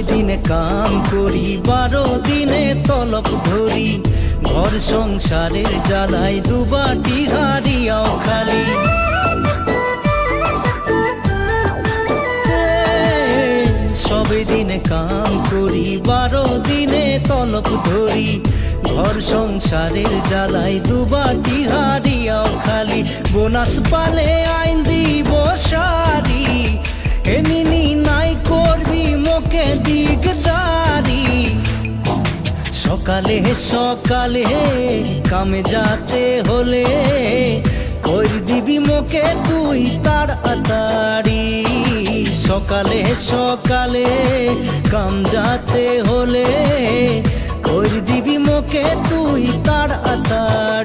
দিনে কাম করি 12 দিনে তলব ধরি ঘর সংসারের জ্বালায় দুবাটি হারিয়াও খালি সবে দিনে কাম করি 12 দিনে তলব ধরি ঘর সংসারের জ্বালায় দুবাটি হারিয়াও খালি বোনাস পালে আইন দিব সারি এমনি নাই করবি মোকে দিগদারি সকালে সকালে কামে যাতে হলে কই দিবি মোকে তুই তাড়াতাড়ি সকালে সকালে কাম যাতে হলে কই দিবি মোকে তুই তাড়াতাড়ি